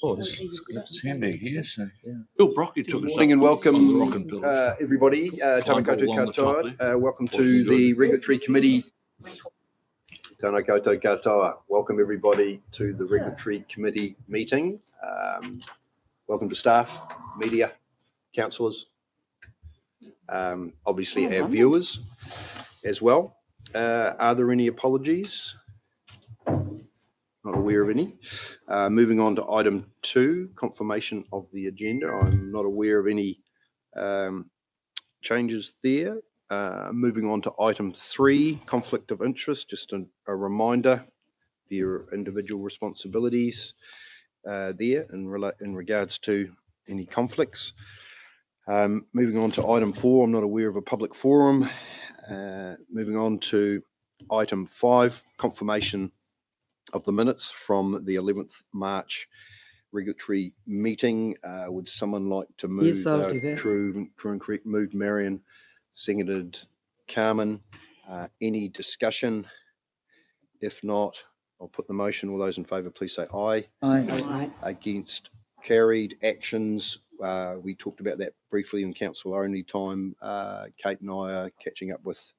Oh, this left his hand back here. So, yeah. Bill Brocky took us up. And welcome, on the rocking pillar. everybody. Tēnā koutou katoa. Welcome to the Regulatory Committee. Tēnā koutou katoa. Welcome everybody to the Regulatory Committee meeting. Welcome to staff, media, councillors, obviously our viewers as well. Are there any apologies? Not aware of any. Moving on to item 2, confirmation of the agenda. I'm not aware of any changes there. Moving on to item 3, conflict of interest. Just a reminder, your individual responsibilities there in regards to any conflicts. Moving on to item 4, I'm not aware of a public forum. Moving on to item 5, confirmation of the minutes from the 11th March regulatory meeting. Would someone like to move? Yes, I'll do that. True and correct. Moved Marion, seconded Carmen. Any discussion? If not, I'll put the motion. All those in favour, please say aye. Aye. Against, carried. Actions. We talked about that briefly in council only time. Kate and I are catching up with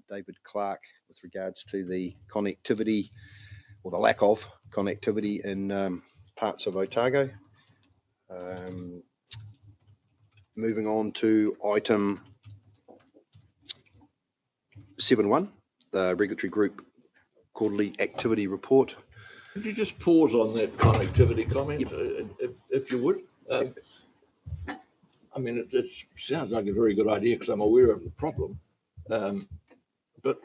David Clark with regards to the connectivity or the lack of connectivity in parts of Otago. Moving on to item 7.1, the regulatory group quarterly activity report. Could you just pause on that connectivity comment, if you would? I mean, it sounds like a very good idea because I'm aware of the problem. But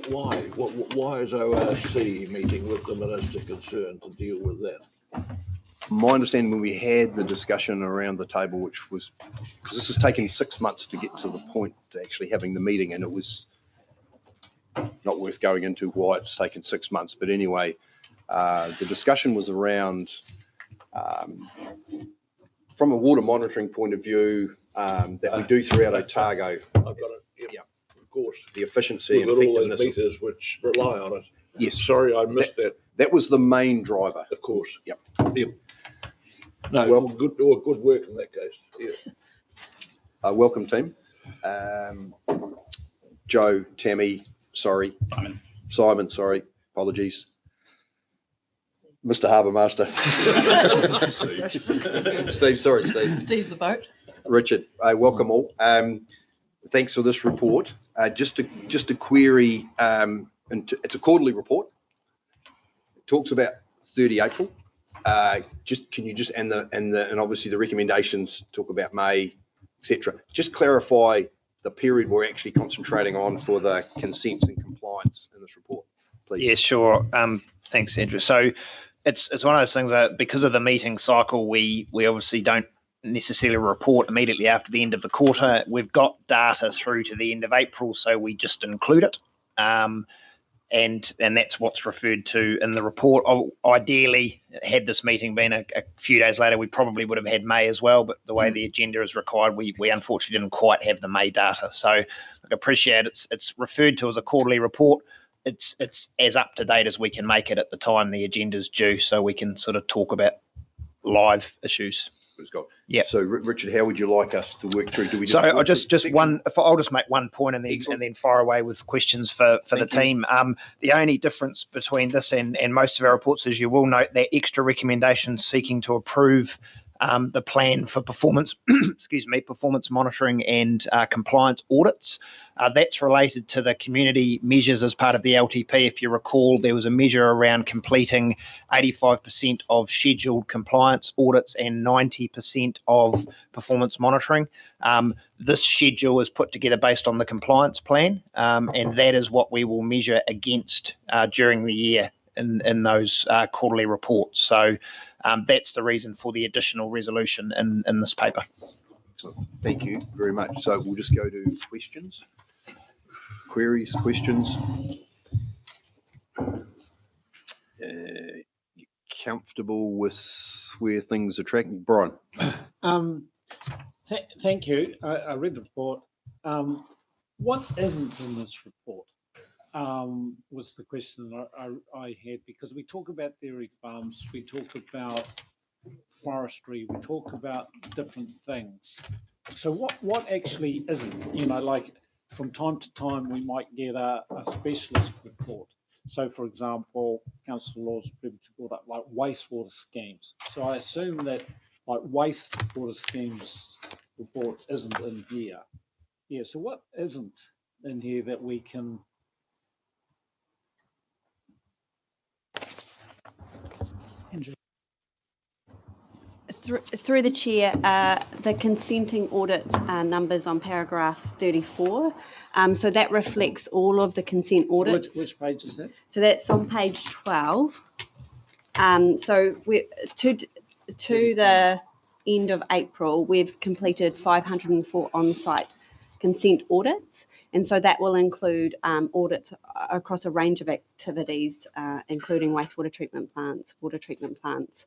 why? Why is ORC meeting with the Minister concerned to deal with that? My understanding when we had the discussion around the table, which was, because this is taking 6 months to get to the point to actually having the meeting, and it was not worth going into why it's taken 6 months. But anyway, the discussion was around, from a water monitoring point of view, that we do throughout Otago. I've got it. Yeah. Of course. The efficiency and all effectiveness. those meters which rely on it. Yes. Sorry, I missed that. That was the main driver. Of course. Yep. No, well, good work in that case. Yeah. Welcome team. Joe, Tammy, sorry. Simon, sorry. Apologies. Mr. Harbour Master. Steve, sorry, Steve. Steve the boat. Richard, welcome all. Thanks for this report. Just a query. It's a quarterly report. It talks about 30 April. Can you just and obviously the recommendations talk about May, etc. Just clarify the period we're actually concentrating on for the consents and compliance in this report, please. Yeah, sure. Thanks, Andrew. So it's one of those things that because of the meeting cycle, we obviously don't necessarily report immediately after the end of the quarter. We've got data through to the end of April, so we just include it. And that's what's referred to in the report. Ideally, had this meeting been a few days later, we probably would have had May as well, but the way the agenda is required, we unfortunately didn't quite have the May data. So I appreciate it's referred to as a quarterly report. It's as up to date as we can make it at the time the agenda's due, so we can sort of talk about live issues. Yeah. So Richard, how would you like us to work through? Do we? I'll just make one point and then fire away with questions for the team. The only difference between this and most of our reports is you will note that extra recommendations seeking to approve the plan for performance, performance monitoring and compliance audits. That's related to the community measures as part of the LTP. If you recall, there was a measure around completing 85% of scheduled compliance audits and 90% of performance monitoring. This schedule is put together based on the compliance plan, and that is what we will measure against during the year in those quarterly reports. So that's the reason for the additional resolution in this paper. Excellent. Thank you very much. So we'll just go to questions, queries, questions. You comfortable with where things are tracking? Brian. Thank you. I read the report. What isn't in this report? was the question I had, because we talk about dairy farms, we talk about forestry, we talk about different things. So what actually isn't? You know, like from time to time we might get a specialist report. So for example, Councillor Laws previously brought up like wastewater schemes. So I assume that like wastewater schemes report isn't in here. Yeah, so what isn't in here that we can? Through the chair, the consenting audit numbers on paragraph 34. So that reflects all of the consent audits. Which page is that? So that's on page 12. So we to the end of April, we've completed 504 on-site consent audits, and so that will include audits across a range of activities, including wastewater treatment plants, water treatment plants,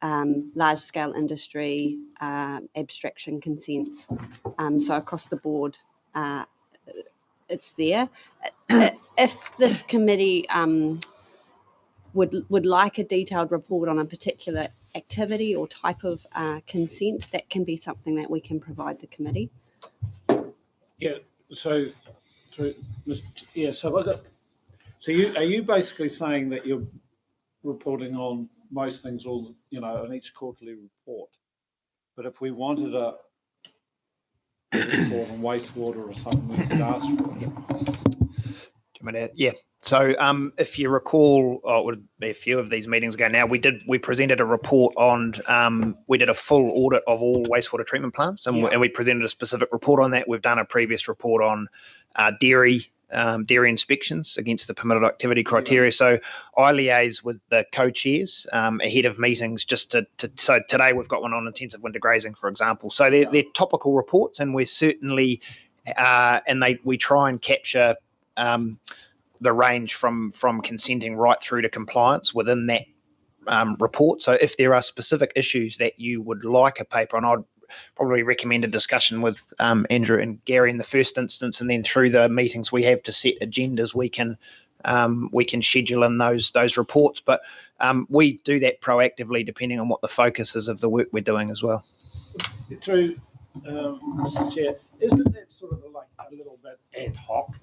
large-scale industry, abstraction consents. So across the board, it's there. If this committee would like a detailed report on a particular activity or type of consent, that can be something that we can provide the committee. Yeah. So, yeah. So are you basically saying that you're reporting on most things, all on each quarterly report? But if we wanted a report on wastewater or something, we could ask for it. Yeah. So if you recall, it would be a few of these meetings ago now, we presented a report on, we did a full audit of all wastewater treatment plants, and we presented a specific report on that. We've done a previous report on dairy inspections against the permitted activity criteria. So I liaise with the co-chairs ahead of meetings so today we've got one on intensive winter grazing, for example. So they're topical reports, and we're certainly, we try and capture the range from consenting right through to compliance within that report. So if there are specific issues that you would like a paper on, I'd probably recommend a discussion with Andrew and Gary in the first instance, and then through the meetings we have to set agendas, we can schedule in those reports. But we do that proactively depending on what the focus is of the work we're doing as well. Through Mr. Chair, isn't that sort of like a little bit ad hoc?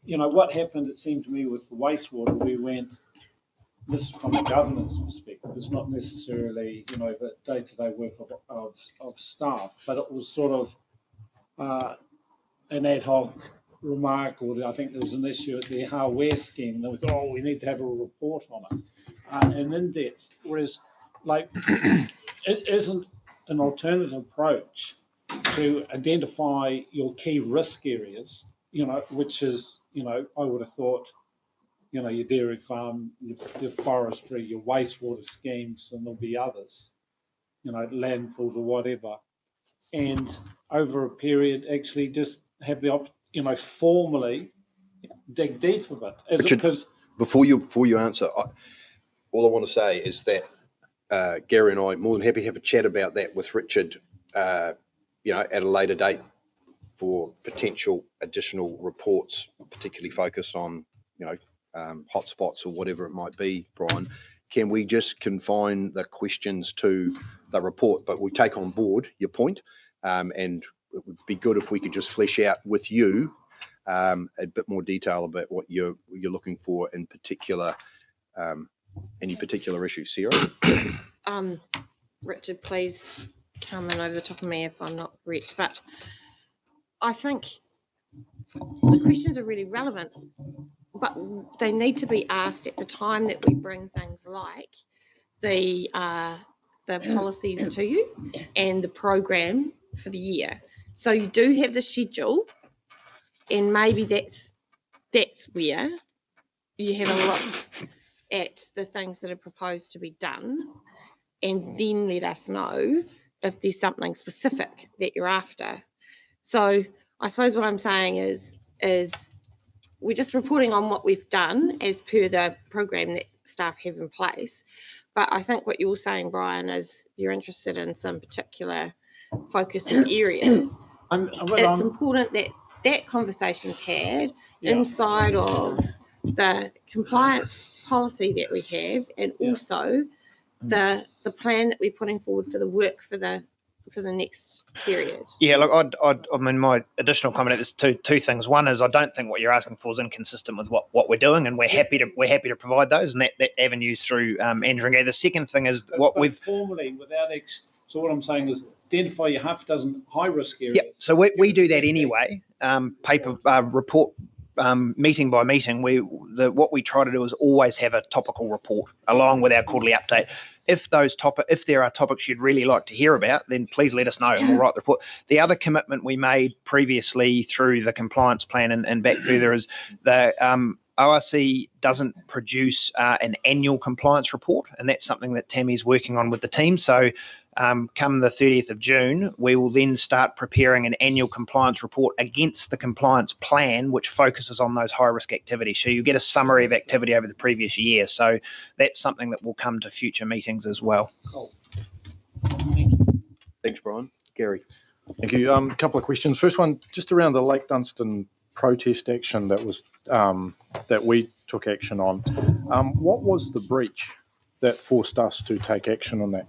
What happened, it seemed to me, with the wastewater, we went, this is from a governance perspective, it's not necessarily, the day-to-day work of staff, but it was sort of an ad hoc remark, or I think there was an issue at the hardware scheme, and they thought, we need to have a report on it, and in depth, whereas, it isn't an alternative approach to identify your key risk areas, which is, I would have thought, your dairy farm, your forestry, your wastewater schemes, and there'll be others, landfills or whatever. And over a period, actually just have the formally dig deep a bit. Richard, before you answer, all I want to say is that Gary and I are more than happy to have a chat about that with Richard, at a later date for potential additional reports, particularly focused on, hotspots or whatever it might be. Brian, can we just confine the questions to the report? But we take on board your point, and it would be good if we could just flesh out with you a bit more detail about what you're looking for in particular, any particular issues. Sarah? Richard, please come in over the top of me if I'm not correct, but I think the questions are really relevant, but they need to be asked at the time that we bring things like the policies to you and the program for the year. So you do have the schedule, and maybe that's where you have a look at the things that are proposed to be done, and then let us know if there's something specific that you're after. So I suppose what I'm saying is we're just reporting on what we've done as per the program that staff have in place. But I think what you're saying, Brian, is you're interested in some particular focus areas. It's important that that conversation's had Yeah. inside of the compliance policy that we have, and Yeah. also the plan that we're putting forward for the work for the next period. Yeah, look, I mean, my additional comment is two things. One is I don't think what you're asking for is inconsistent with what we're doing, and we're happy to provide those, and that avenues through Andrew and Gay. The second thing is what But we've formally without so what I'm saying is identify your half dozen high risk areas. Yep. So we do that anyway. Paper report, meeting by meeting. What we try to do is always have a topical report along with our quarterly update. If there are topics you'd really like to hear about, then please let us know and we'll write the report. The other commitment we made previously through the compliance plan and back further is the ORC doesn't produce an annual compliance report, and that's something that Tammy's working on with the team. So come the 30th of June, we will then start preparing an annual compliance report against the compliance plan, which focuses on those high-risk activities. So you get a summary of activity over the previous year. So that's something that will come to future meetings as well. Cool. Thank you. Thanks, Brian. Gary. Thank you. A couple of questions. First one, just around the Lake Dunstan protest action that was that we took action on. What was the breach that forced us to take action on that?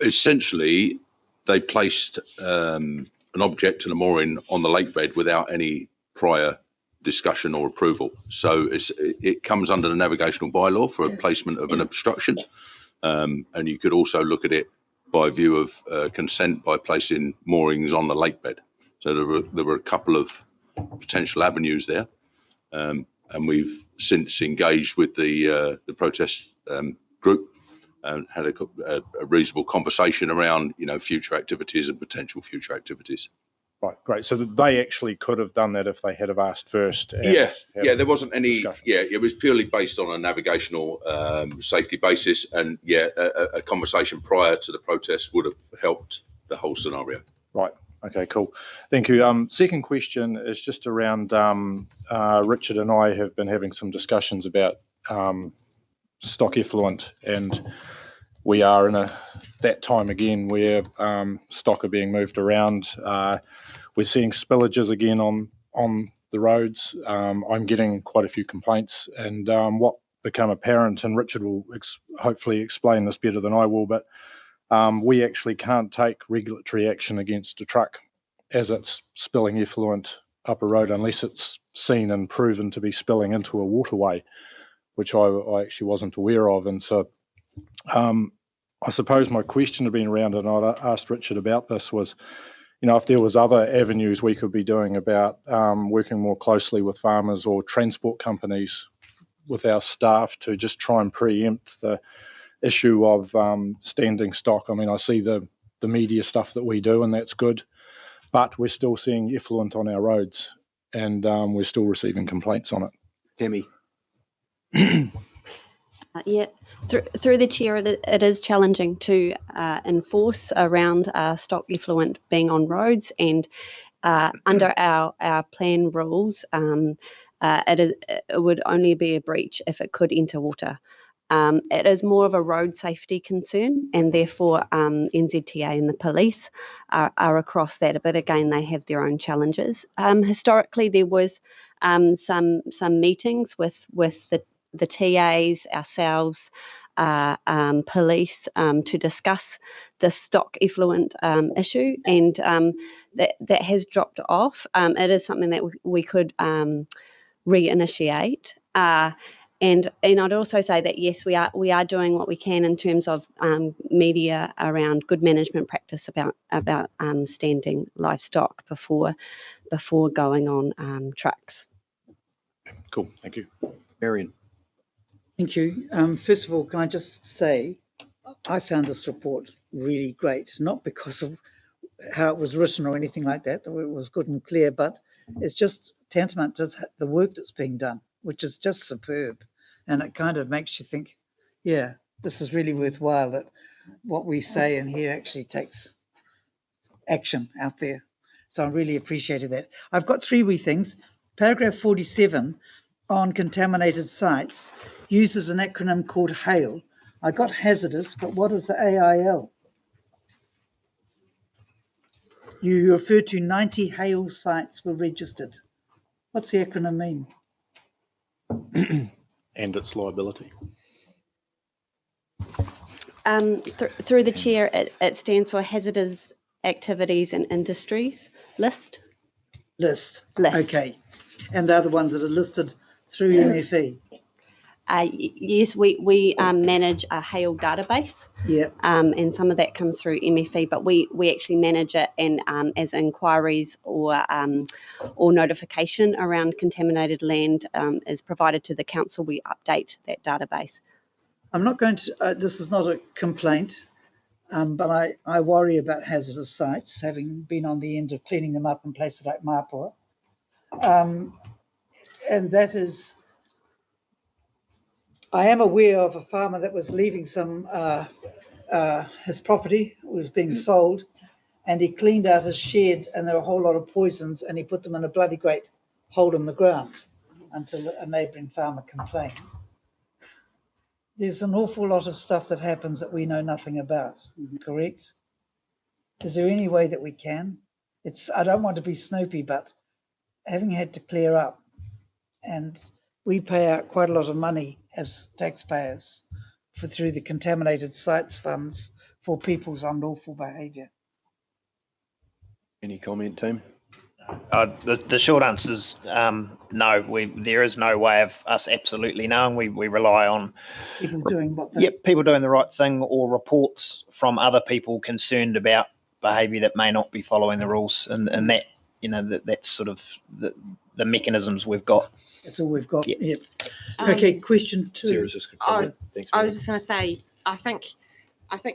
Essentially, they placed an object and a mooring on the lake bed without any prior discussion or approval. So it comes under the navigational bylaw for a placement of an obstruction, and you could also look at it by view of consent by placing moorings on the lake bed. So there were a couple of potential avenues there, and we've since engaged with the protest group and had a reasonable conversation around, future activities and potential future activities. Right, great. So that they actually could have done that if they had have asked first. Yeah, there wasn't any. Discussion. Yeah, it was purely based on a navigational safety basis, and a conversation prior to the protest would have helped the whole scenario. Right. Okay, cool. Thank you. Second question is just around Richard and I have been having some discussions about stock effluent, and we are in that time again where stock are being moved around. We're seeing spillages again on the roads. I'm getting quite a few complaints, and what become apparent, and Richard will hopefully explain this better than I will, but we actually can't take regulatory action against a truck as it's spilling effluent up a road unless it's seen and proven to be spilling into a waterway, which I actually wasn't aware of. And so I suppose my question had been around, and I'd asked Richard about this, was, if there was other avenues we could be doing about working more closely with farmers or transport companies with our staff to just try and preempt the issue of standing stock. I mean, I see the media stuff that we do, and that's good, but we're still seeing effluent on our roads, and we're still receiving complaints on it. Tammy. Through the chair, it is challenging to enforce around stock effluent being on roads, and under our plan rules, it would only be a breach if it could enter water. It is more of a road safety concern, and therefore NZTA and the police are across that. But again, they have their own challenges. Historically, there was some meetings with the TAs, ourselves, police, to discuss the stock effluent issue, and that has dropped off. It is something that we could reinitiate. And I'd also say that yes, we are doing what we can in terms of media around good management practice about standing livestock before going on trucks. Cool, thank you. Marion. Thank you. First of all, can I just say I found this report really great, not because of how it was written or anything like that, though it was good and clear, but it's just tantamount to the work that's being done, which is just superb. And it kind of makes you think, yeah, this is really worthwhile, that what we say in here actually takes action out there. So I really appreciated that. I've got three wee things. Paragraph 47 on contaminated sites uses an acronym called HAIL. I got hazardous, but what is the AIL? you refer to 90 hail sites were registered. What's the acronym mean? And its liability. Through the chair, it stands for Hazardous Activities and Industries List. List. List. Okay. And they're the ones that are listed through MFE. Yes, we manage a hail database. Yep. And some of that comes through MFE, but we actually manage it, and as inquiries or notification around contaminated land is provided to the council, we update that database. I'm not going to, this is not a complaint, but I worry about hazardous sites, having been on the end of cleaning them up in places like Mapua. And that is, I am aware of a farmer that was leaving some, his property was being sold, and he cleaned out his shed, and there were a whole lot of poisons, and he put them in a bloody great hole in the ground until a neighbouring farmer complained. There's an awful lot of stuff that happens that we know nothing about, correct? Is there any way that we can? I don't want to be snoopy, but having had to clear up, and we pay out quite a lot of money as taxpayers through the Contaminated Sites funds for people's unlawful behaviour. Any comment, team? The short answer is no. There is no way of us absolutely knowing. We rely on People doing what people doing the right thing, or reports from other people concerned about behaviour that may not be following the rules, and that that's sort of the mechanisms we've got. That's all we've got. Yep. Yep. Okay, question 2. Sarah's just comment. Thanks, I was just going to say, I think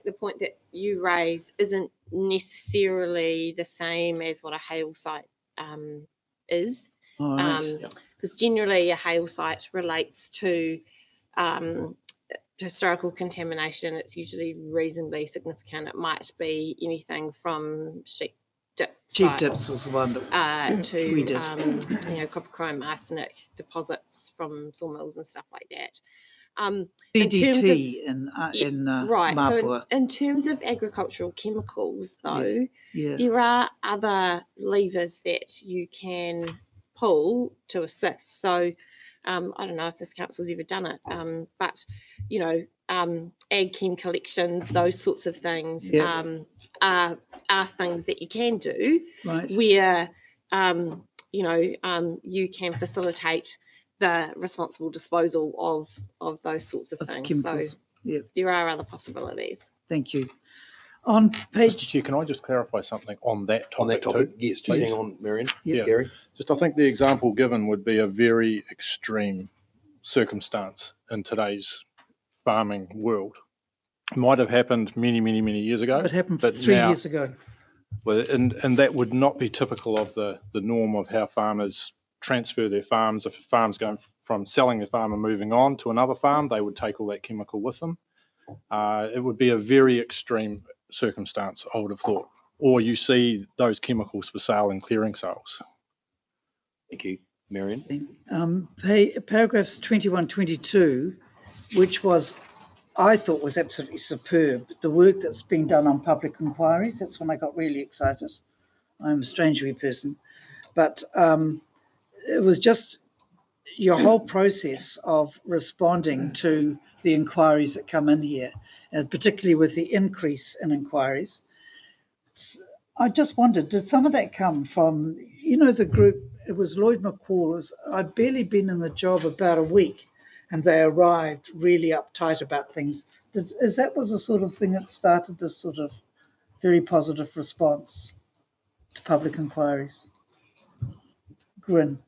the point that you raise isn't necessarily the same as what a hail site is, because generally a hail site relates to historical contamination. It's usually reasonably significant. It might be anything from sheep dips was the one that we did. Copper, chrome, arsenic deposits from sawmills and stuff like that. BDT in right. Mapua. So in terms of agricultural chemicals, though, there are other levers that you can pull to assist. So I don't know if this council's ever done it, but ag chem collections, those sorts of things are things that you can do, right, where you can facilitate the responsible disposal of those sorts of things. Chemicals. So there are other possibilities. Thank you. On page, Mr. Chair, can I just clarify something on that topic? Too, yes, just please? hang on, Marion. Yeah. Gary? I think the example given would be a very extreme circumstance in today's farming world. It might have happened many, many, many years ago. it happened but 3 now, years ago. Well, and that would not be typical of the norm of how farmers transfer their farms. If a farm's going from selling their farm and moving on to another farm, they would take all that chemical with them. It would be a very extreme circumstance, I would have thought. Or you see those chemicals for sale in clearing sales. Thank you, Marion. Paragraphs 21, 22, which I thought was absolutely superb. The work that's been done on public inquiries, that's when I got really excited. I'm a strange wee person. But it was just your whole process of responding to the inquiries that come in here, and particularly with the increase in inquiries. I just wondered, did some of that come from, the group, it was Lloyd McCall, I'd barely been in the job about a week, and they arrived really uptight about things. That was the sort of thing that started this sort of very positive response to public inquiries? Grin.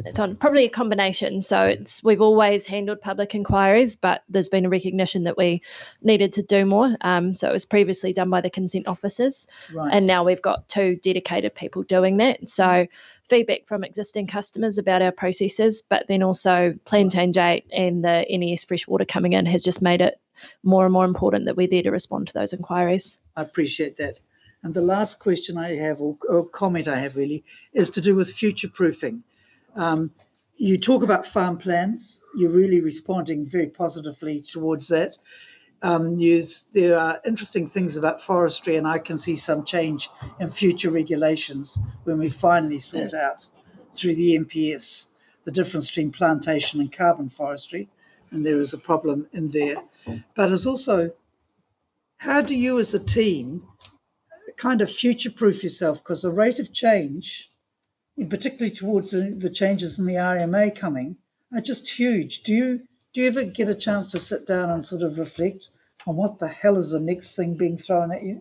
It's on probably a combination. So we've always handled public inquiries, but there's been a recognition that we needed to do more. So it was previously done by the consent officers, right, and now we've got 2 dedicated people doing that. So feedback from existing customers about our processes, but then also Plantain Gate and the NES freshwater coming in has just made it more and more important that we're there to respond to those inquiries. I appreciate that. And the last question I have, or comment I have really, is to do with future proofing. You talk about farm plans. You're really responding very positively towards that. news, there are interesting things about forestry, and I can see some change in future regulations when we finally sort out through the MPS the difference between plantation and carbon forestry, and there is a problem in there. But it's also, how do you as a team kind of future-proof yourself? Because the rate of change, particularly towards the changes in the RMA coming, are just huge. Do you ever get a chance to sit down and sort of reflect on what the hell is the next thing being thrown at you?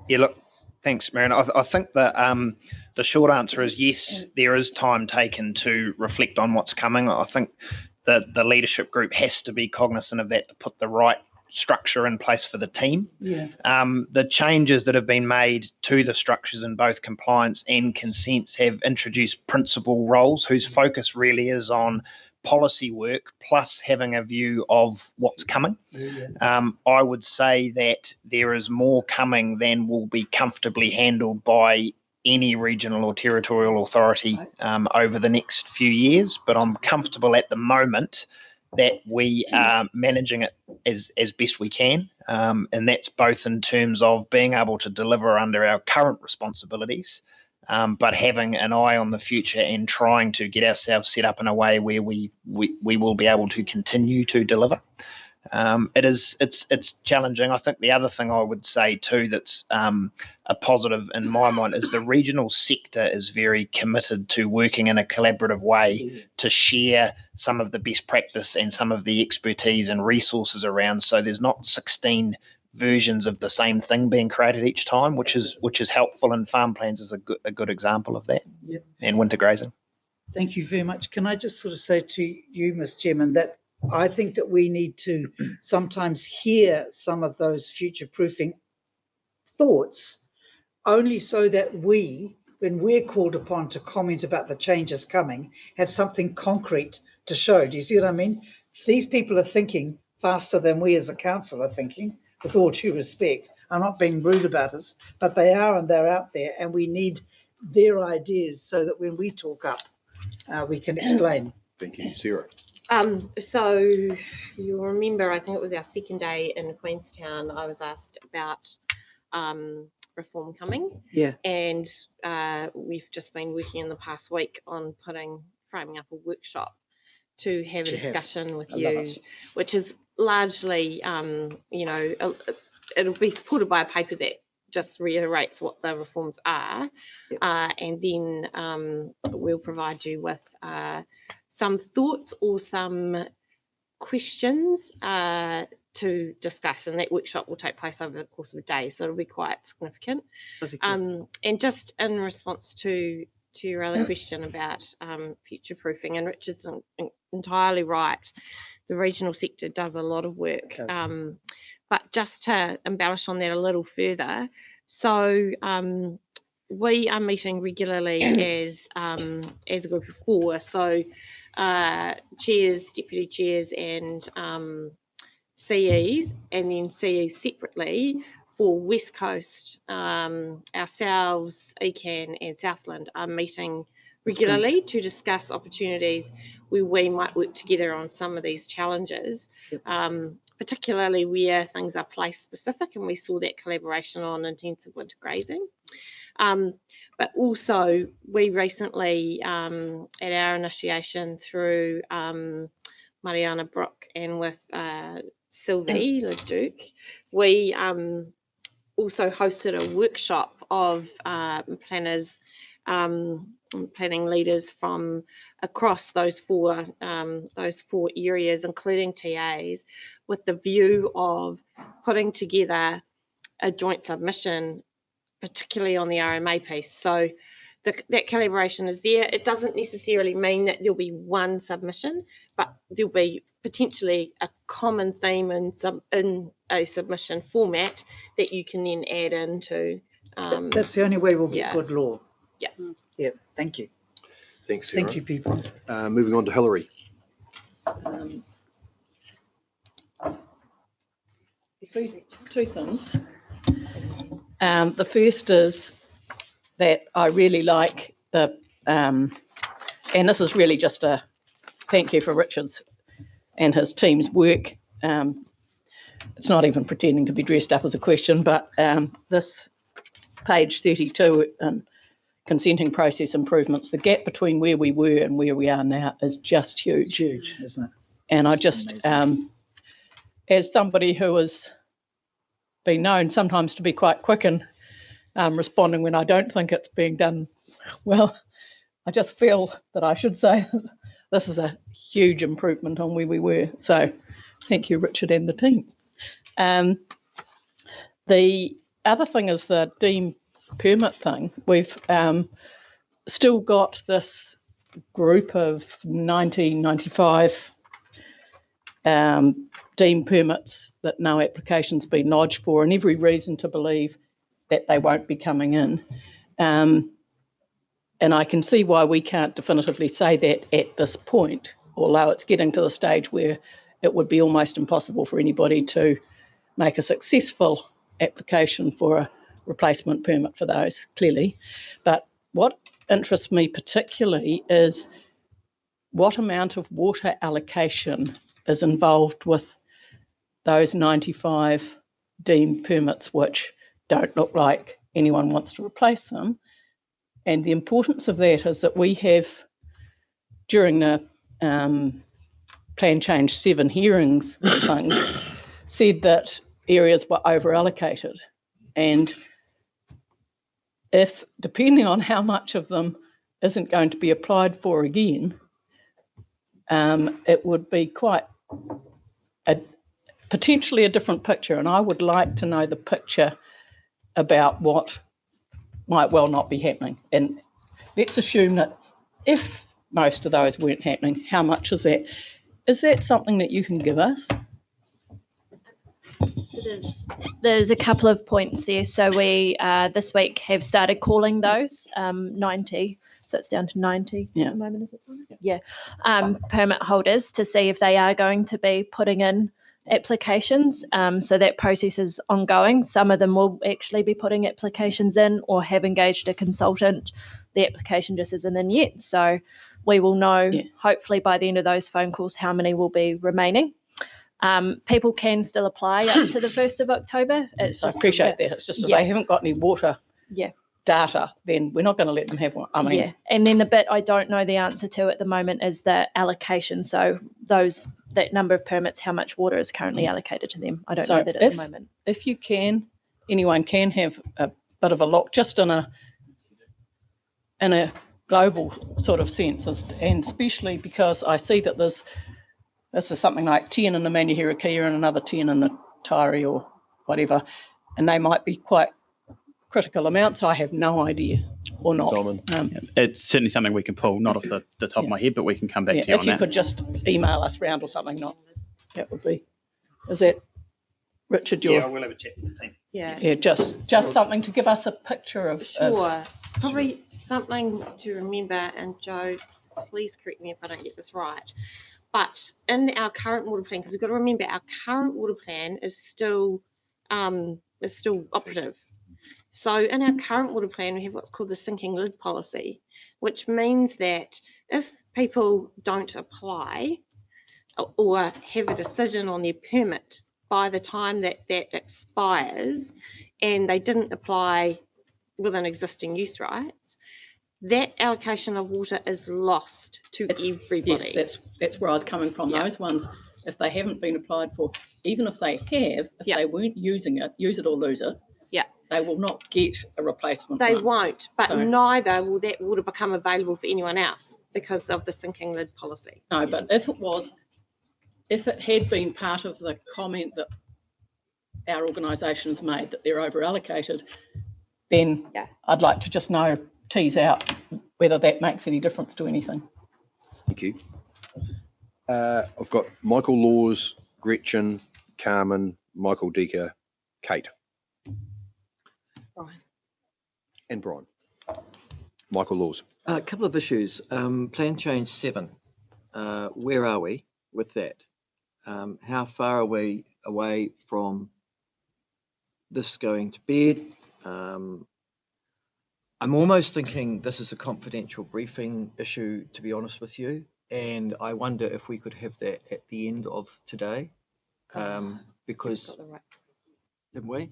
Yeah, look, thanks, Marion. I think that the short answer is yes, there is time taken to reflect on what's coming. I think that the leadership group has to be cognizant of that to put the right structure in place for the team. Yeah. The changes that have been made to the structures in both compliance and consents have introduced principal roles whose focus really is on policy work plus having a view of what's coming. I would say that there is more coming than will be comfortably handled by any regional or territorial authority over the next few years, but I'm comfortable at the moment that we are managing it as best we can, and that's both in terms of being able to deliver under our current responsibilities, but having an eye on the future and trying to get ourselves set up in a way where we will be able to continue to deliver. It's challenging. I think the other thing I would say too that's a positive in my mind is the regional sector is very committed to working in a collaborative way to share some of the best practice and some of the expertise and resources around. So there's not 16 versions of the same thing being created each time, which is helpful, and farm plans is a good example of that. Yep. And winter grazing. Thank you very much. Can I just sort of say to you, Ms. Chairman, that I think that we need to sometimes hear some of those future-proofing thoughts only so that we, when we're called upon to comment about the changes coming, have something concrete to show. Do you see what I mean? These people are thinking faster than we as a council are thinking, with all due respect. I'm not being rude about us, but they are, and they're out there, and we need their ideas so that when we talk up, we can explain. Thank you, Sarah. So you'll remember, I think it was our second day in Queenstown, I was asked about reform coming. Yeah. And we've just been working in the past week on framing up a workshop to have a discussion with you, which is largely, it'll be supported by a paper that just reiterates what the reforms are. Yep. And then we'll provide you with some thoughts or some questions to discuss, and that workshop will take place over the course of a day, so it'll be quite significant. And just in response to your other question about future proofing, and Richard's entirely right, the regional sector does a lot of work, but just to embellish on that a little further, so we are meeting regularly as a group of 4, so chairs, deputy chairs, and CEs, and then CEs separately for West Coast. Ourselves, ECAN and Southland are meeting regularly to discuss opportunities where we might work together on some of these challenges, particularly where things are place specific, and we saw that collaboration on intensive winter grazing. But also we recently, at our initiation through Mariana Brook and with Sylvie Leduc, we also hosted a workshop of planners, planning leaders from across those four areas, including TAs, with the view of putting together a joint submission, particularly on the RMA piece. So that collaboration is there. It doesn't necessarily mean that there'll be one submission, but there'll be potentially a common theme in a submission format that you can then add into. That's the only way we'll get good law. Yeah. Yeah. Thank you. Thanks, Sarah. Thank you, people. Moving on to Hillary. Two things. The first is that I really like the And this is really just a thank you for Richard's and his team's work. It's not even pretending to be dressed up as a question, but this page 32 consenting process improvements, the gap between where we were and where we are now is just It's huge. huge, isn't it? And I It's just, amazing. as somebody who has been known sometimes to be quite quick in responding when I don't think it's being done well, I just feel that I should say this is a huge improvement on where we were. So thank you, Richard and the team. The other thing is the deem permit thing. We've still got this group of 95 deem permits that no application's been lodged for, and every reason to believe that they won't be coming in. And I can see why we can't definitively say that at this point, although it's getting to the stage where it would be almost impossible for anybody to make a successful application for a replacement permit for those, clearly. But what interests me particularly is what amount of water allocation is involved with those 95 deemed permits, which don't look like anyone wants to replace them. And the importance of that is that we have, during the Plan Change 7 hearings and things, said that areas were over allocated. And if, depending on how much of them isn't going to be applied for again, it would be quite potentially a different picture. And I would like to know the picture about what might well not be happening. And let's assume that if most of those weren't happening, how much is that? Is that something that you can give us? So there's a couple of points there. So we this week have started calling those 90. So it's down to 90 at the moment, is it? Yeah. Permit holders to see if they are going to be putting in applications. So that process is ongoing. Some of them will actually be putting applications in or have engaged a consultant. The application just isn't in yet. So we will know hopefully by the end of those phone calls how many will be remaining. People can still apply up to the 1st of October. It's just I appreciate that. It's just if they haven't got any water data, then we're not going to let them have one. I mean, and then the bit I don't know the answer to at the moment is the allocation. So that number of permits, how much water is currently allocated to them. I don't know that at the moment. If you can, anyone can have a bit of a look, just in a global sort of sense, and especially because I see that this is something like 10 in the Manuhirakia and another 10 in the Tairi or whatever, and they might be quite critical amounts. I have no idea or not. It's certainly something we can pull, not off the top of my head, but we can come back to you on that. If you could just email us round or something, that would be. Is that, Richard? Yeah, we'll have a chat with the team. Yeah, just something to give us a picture of. Sure. Probably something to remember, and Joe, please correct me if I don't get this right. But in our current water plan, because we've got to remember our current water plan is still operative. So in our current water plan, we have what's called the sinking lid policy, which means that if people don't apply or have a decision on their permit by the time that expires and they didn't apply within existing use rights, that allocation of water is lost to everybody. Yes, that's where I was coming from. Those ones, if they haven't been applied for, even if they have, if they weren't using it, use it or lose it, they will not get a replacement. They won't, but neither will that water become available for anyone else because of the sinking lid policy. No, but if it had been part of the comment that our organisation has made that they're over allocated, then I'd like to just tease out whether that makes any difference to anything. Thank you. I've got Michael Laws, Gretchen, Carmen, Michael Deeker, Kate. Brian. And Brian. Michael Laws. A couple of issues. Plan Change 7. Where are we with that? How far are we away from this going to bed? I'm almost thinking this is a confidential briefing issue, to be honest with you. And I wonder if we could have that at the end of today, because, Got the right- didn't we?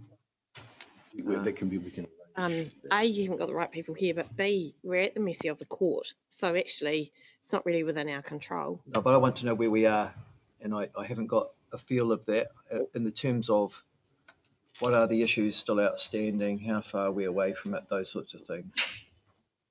That can be, we can. A, you haven't got the right people here, but B, we're at the mercy of the court. So actually, it's not really within our control. No, but I want to know where we are, and I haven't got a feel of that in the terms of what are the issues still outstanding, how far are we away from it, those sorts of things.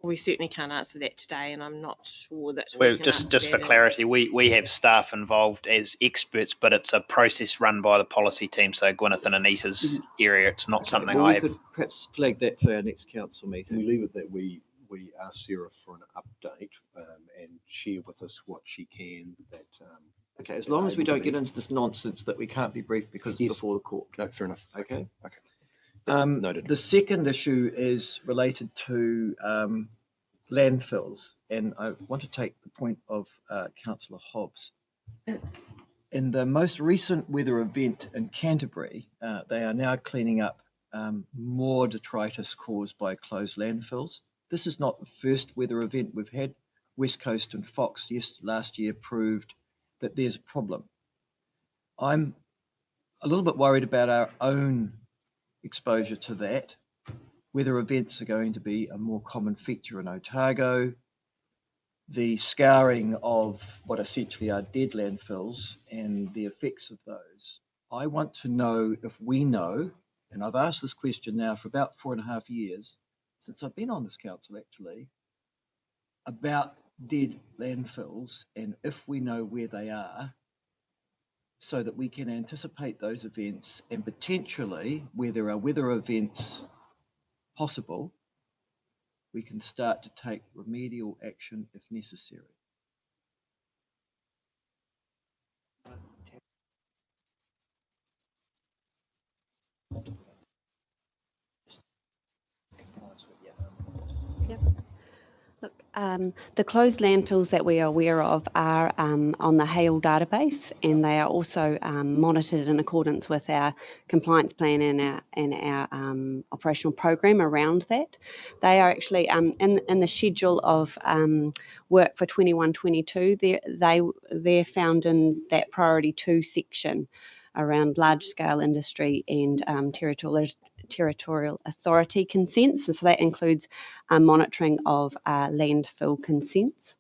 We certainly can't answer that today, and I'm not sure that we Well, can just answer for that. clarity, we have staff involved as experts, but it's a process run by the policy team. So Gwyneth and Anita's area, it's not something Well, I we have. could perhaps flag that for our next council meeting. We leave it that we ask Sarah for an update and share with us what she can that. Okay, as long as we able to don't get be. into this nonsense that we can't be briefed because it's Yes. before the court. No, fair enough. Okay. Okay. The second issue is related to landfills, and I want to take the point of Councillor Hobbs. In the most recent weather event in Canterbury, they are now cleaning up more detritus caused by closed landfills. This is not the first weather event we've had. West Coast and Fox last year proved that there's a problem. I'm a little bit worried about our own exposure to that. Weather events are going to be a more common feature in Otago. The scouring of what essentially are dead landfills and the effects of those. I want to know if we know, and I've asked this question now for about 4.5 years, since I've been on this council actually, about dead landfills and if we know where they are, so that we can anticipate those events and potentially where there are weather events possible, we can start to take remedial action if necessary. Look, the closed landfills that we are aware of are on the HAIL database, and they are also monitored in accordance with our compliance plan and our operational program around that. They are actually in the schedule of work for 21-22. They're found in that priority 2 section around large scale industry and territorial authority consents. And so that includes monitoring of landfill consents.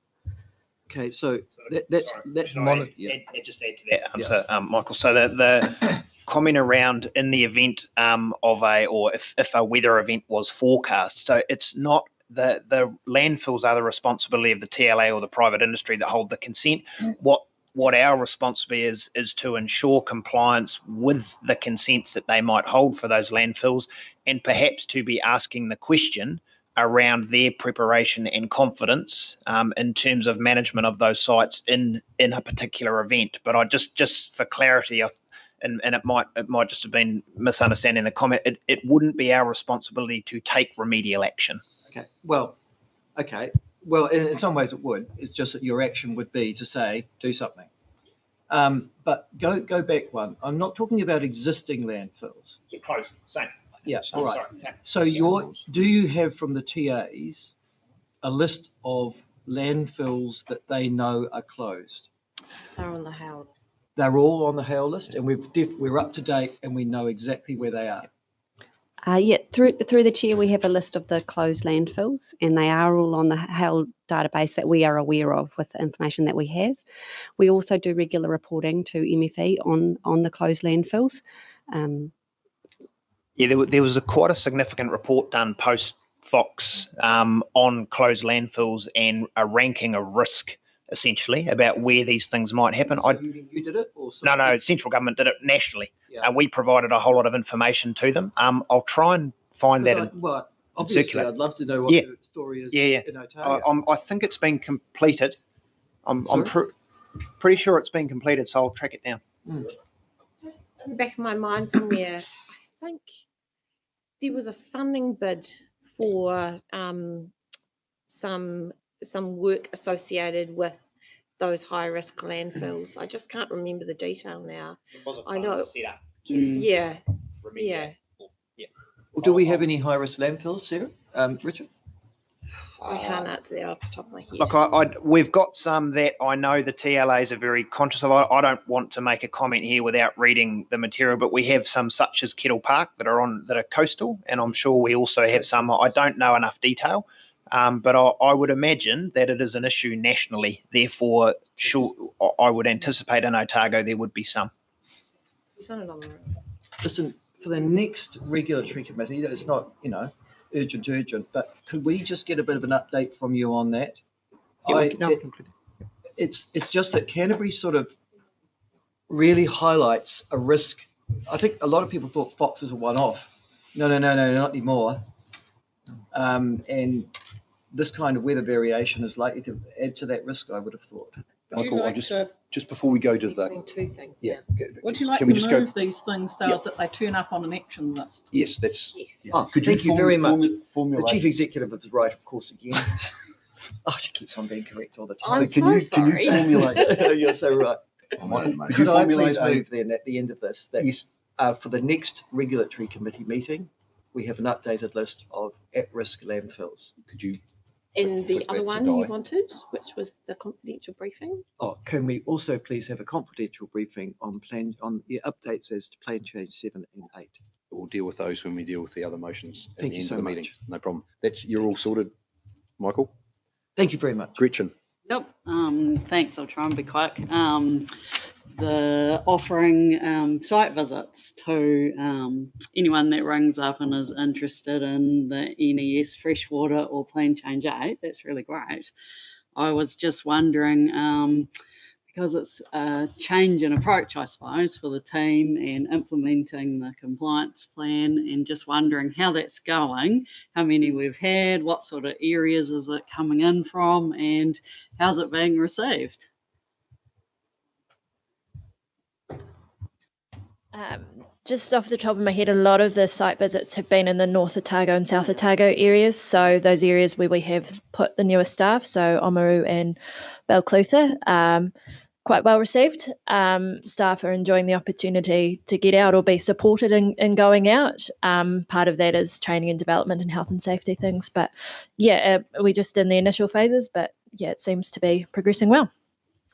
Okay, so that's Just add to that answer, Michael. So the comment around in the event of if a weather event was forecast. So it's not the landfills are the responsibility of the TLA or the private industry that hold the consent. What our responsibility is to ensure compliance with the consents that they might hold for those landfills, and perhaps to be asking the question around their preparation and confidence in terms of management of those sites in a particular event. But I just for clarity, and it might just have been misunderstanding the comment, it wouldn't be our responsibility to take remedial action. Okay, well, in some ways it would. It's just that your action would be to say, do something. But go back one. I'm not talking about existing landfills. You're close, same. Yeah, all right. So do you have from the TAs a list of landfills that they know are closed? They're on the HAIL. They're all on the HAIL list, and we're up to date and we know exactly where they are. Through the chair, we have a list of the closed landfills, and they are all on the HAIL database that we are aware of with the information that we have. We also do regular reporting to MFE on the closed landfills. There was quite a significant report done post Fox on closed landfills and a ranking of risk, essentially, about where these things might happen. So you did it? Or No, central government did it nationally. Yeah. We provided a whole lot of information to them. I'll try and find that obviously, circulate. I'd love to know what the story is in Otago. I think it's been completed. I'm pretty sure it's been completed, so I'll track it down. Just in the back of my mind somewhere, I think there was a funding bid for some work associated with those high risk landfills. I just can't remember the detail now. I know. Set up Yeah. remediate. Well, do we have any high risk landfills, Sarah? Richard? I can't answer that off the top of my head. Look, we've got some that I know the TLAs are very conscious of. I don't want to make a comment here without reading the material, but we have some such as Kettle Park that are coastal, and I'm sure we also have some. I don't know enough detail, but I would imagine that it is an issue nationally. Therefore, I would anticipate in Otago there would be some. Listen, for the next regulatory committee, it's not, urgent, but could we just get a bit of an update from you on that? It's just that Canterbury sort of really highlights a risk. I think a lot of people thought Fox is a one-off. No, not anymore. And this kind of weather variation is likely to add to that risk, I would have thought. Michael, just before we go to that. Two things. Yeah. Would you like Can to we just move go? these things, Dales, that they turn up on an action list? Yes, that's. Yes. Oh, Could thank you very much. The Formulate. chief executive is right, of course, again. She keeps on being correct all the time. I'm so sorry. Can you formulate? You're so right. Could Could you I formulate please move then at the end of this that Yes. for the next regulatory committee meeting, we have an updated list of at-risk landfills. Could you? And the Flick other that to one you Di. wanted, which was the confidential briefing? Oh, can we also please have a confidential briefing on the updates as to plan change 7 and 8? We'll deal with those when we deal with the other motions at Thank the you end so of the meeting. much. No problem. You're all sorted, Michael. Thank you very much. Gretchen. Yep, thanks. I'll try and be quick. The offering site visits to anyone that rings up and is interested in the NES freshwater or Plan Change 8, that's really great. I was just wondering, because it's a change in approach, I suppose, for the team and implementing the compliance plan, and just wondering how that's going, how many we've had, what sort of areas is it coming in from, and how's it being received? Just off the top of my head, a lot of the site visits have been in the North Otago and South Otago areas. So those areas where we have put the newest staff, so Oamaru and Balclutha, quite well received. Staff are enjoying the opportunity to get out or be supported in going out. Part of that is training and development and health and safety things. But yeah, we're just in the initial phases, but yeah, it seems to be progressing well.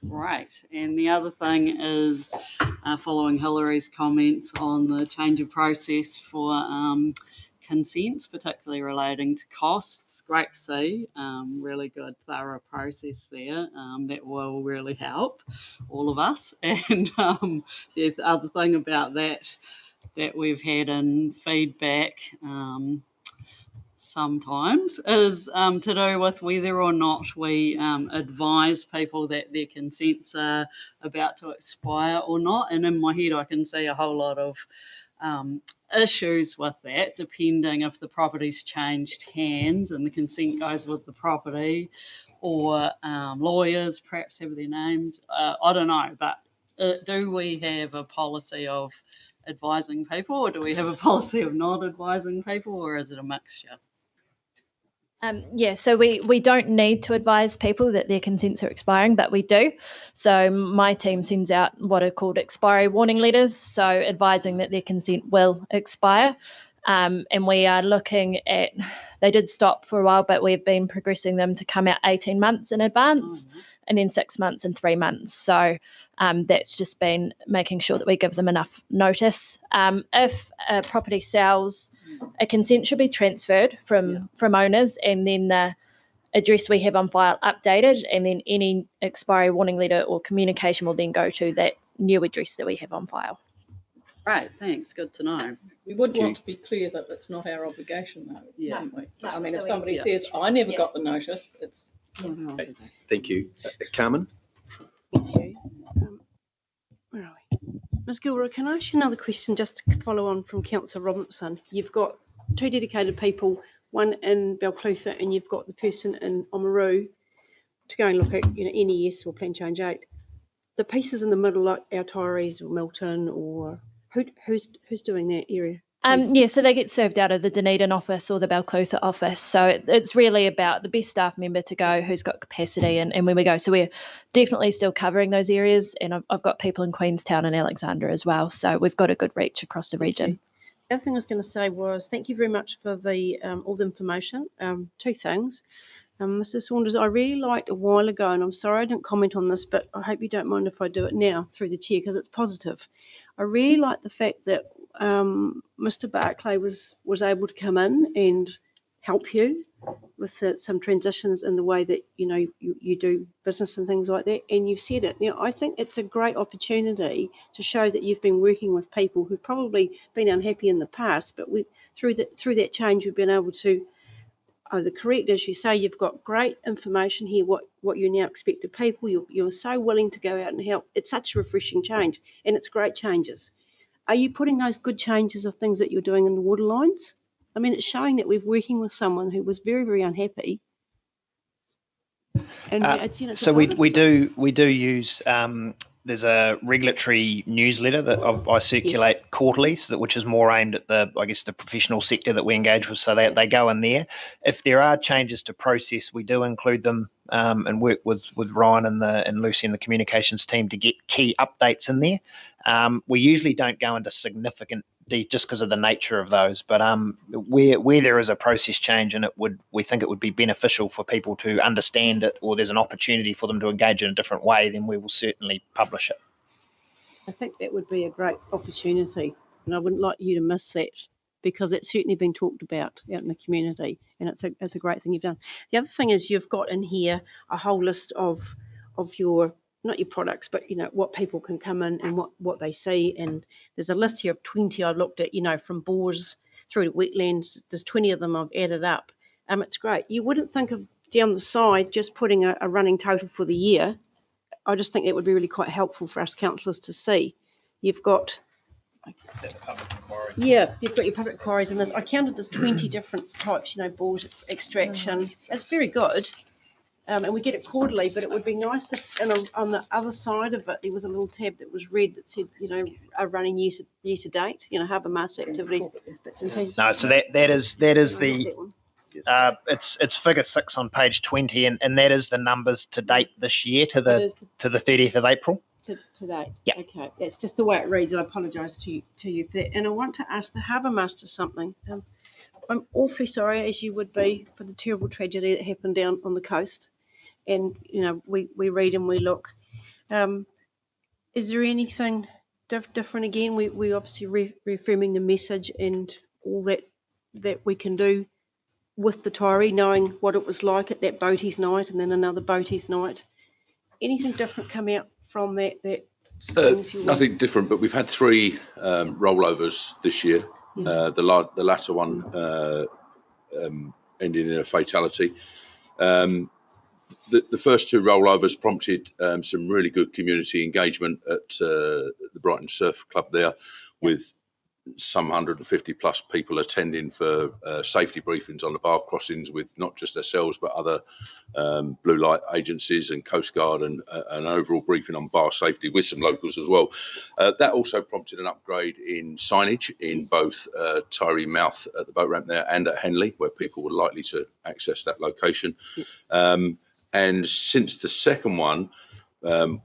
Right, and the other thing is following Hillary's comments on the change of process for consents, particularly relating to costs. Great to see, really good, thorough process there. That will really help all of us. And the other thing about that we've had in feedback sometimes is to do with whether or not we advise people that their consents are about to expire or not. And in my head, I can see a whole lot of issues with that, depending if the property's changed hands and the consent goes with the property, or lawyers perhaps have their names. I don't know, but do we have a policy of advising people, or do we have a policy of not advising people, or is it a mixture? Yeah, so we don't need to advise people that their consents are expiring, but we do. So my team sends out what are called expiry warning letters, so advising that their consent will expire. And we are looking at, they did stop for a while, but we've been progressing them to come out 18 months in advance, and then 6 months and 3 months. So that's just been making sure that we give them enough notice. If a property sells, a consent should be transferred from owners, and then the address we have on file updated, and then any expiry warning letter or communication will then go to that new address that we have on file. Right, thanks, good to know. We would want to be clear that it's not our obligation, though, Yeah. wouldn't we? No, I mean, if so somebody yeah. says, I never got the notice, it's Thank you. Carmen? Thank you. Where are we? Ms Gilroy, can I ask you another question just to follow on from Councillor Robinson? You've got two dedicated people, one in Balclutha and you've got the person in Oamaru to go and look at NES or Plan Change 8. The pieces in the middle, like our Tyrese or Milton, or who's doing that area? Yeah, so they get served out of the Dunedin office or the Balclutha office. So it's really about the best staff member to go who's got capacity and when we go. So we're definitely still covering those areas, and I've got people in Queenstown and Alexandra as well. So we've got a good reach across the region. The other thing I was going to say was thank you very much for the all the information. Two things. Mr. Saunders, I really liked a while ago, and I'm sorry I didn't comment on this, but I hope you don't mind if I do it now through the chair because it's positive. I really like the fact that Mr. Barclay was able to come in and help you with some transitions in the way that you do business and things like that, and you've said it. Now, I think it's a great opportunity to show that you've been working with people who've probably been unhappy in the past, but through that change, we've been able to either correct, as you say, you've got great information here, what you now expect of people. You're so willing to go out and help. It's such a refreshing change, and it's great changes. Are you putting those good changes of things that you're doing in the water lines? I mean, it's showing that we're working with someone who was very, very unhappy. And so we do use there's a regulatory newsletter that I circulate quarterly, which is more aimed at the professional sector that we engage with, so they go in there. If there are changes to process, we do include them and work with Ryan and Lucy and the communications team to get key updates in there. We usually don't go into significant just because of the nature of those, but where there is a process change and we think it would be beneficial for people to understand it, or there's an opportunity for them to engage in a different way, then we will certainly publish it. I think that would be a great opportunity, and I wouldn't like you to miss that, because it's certainly been talked about out in the community, and it's a great thing you've done. The other thing is you've got in here a whole list of your, not your products, but what people can come in and what they see. And there's a list here of 20 I looked at, from bores through to wetlands. There's 20 of them I've added up. It's great. You wouldn't think of down the side just putting a running total for the year. I just think that would be really quite helpful for us councillors to see. You've got you've got your public quarries in this. I counted there's 20 different types, bores, extraction. It's very good. And we get it quarterly, but it would be nice if on the other side of it there was a little tab that was red that said, a running year to date, harbour master activities, bits and pieces. No, so that is the it's figure 6 on page 20, and that is the numbers to date this year to the 30th of April. To date. Yeah. Okay, that's just the way it reads. I apologise to you for that. And I want to ask the harbour master something. I'm awfully sorry, as you would be, for the terrible tragedy that happened down on the coast. And, we read and we look. Is there anything different again? We obviously reaffirming the message and all that we can do with the Taieri, knowing what it was like at that boaties night and then another boaties night. Anything different come out from that nothing different, but we've had 3 rollovers this year. The latter one ending in a fatality. The first 2 rollovers prompted some really good community engagement at the Brighton Surf Club there, with some 150 plus people attending for safety briefings on the bar crossings with not just ourselves but other blue light agencies and Coast Guard, and an overall briefing on bar safety with some locals as well. That also prompted an upgrade in signage in both Taieri Mouth at the boat ramp there and at Henley, where people were likely to access that location. And since the second one,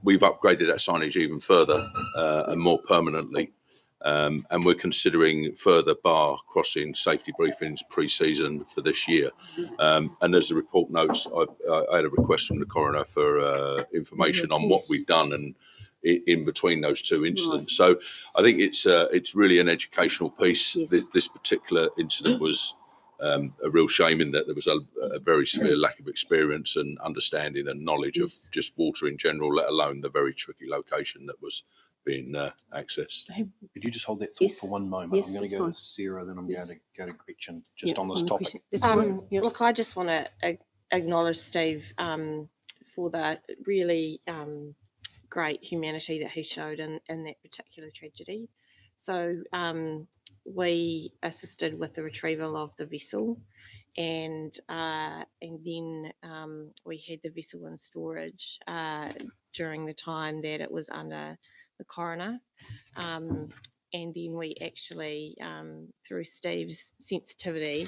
we've upgraded that signage even further and more permanently. And we're considering further bar crossing safety briefings pre-season for this year. And as the report notes, I had a request from the coroner for information on what we've done and in between those 2 incidents. So I think it's really an educational piece. This particular incident was a real shame in that there was a very severe lack of experience and understanding and knowledge of just water in general, let alone the very tricky location that was being accessed. Could you just hold that thought for one moment? I'm going to go to Sarah, then I'm going to go to Gretchen just on this topic. Look, I just want to acknowledge Steve for the really great humanity that he showed in that particular tragedy. So we assisted with the retrieval of the vessel, and then we had the vessel in storage during the time that it was under the coroner, and then we actually, through Steve's sensitivity,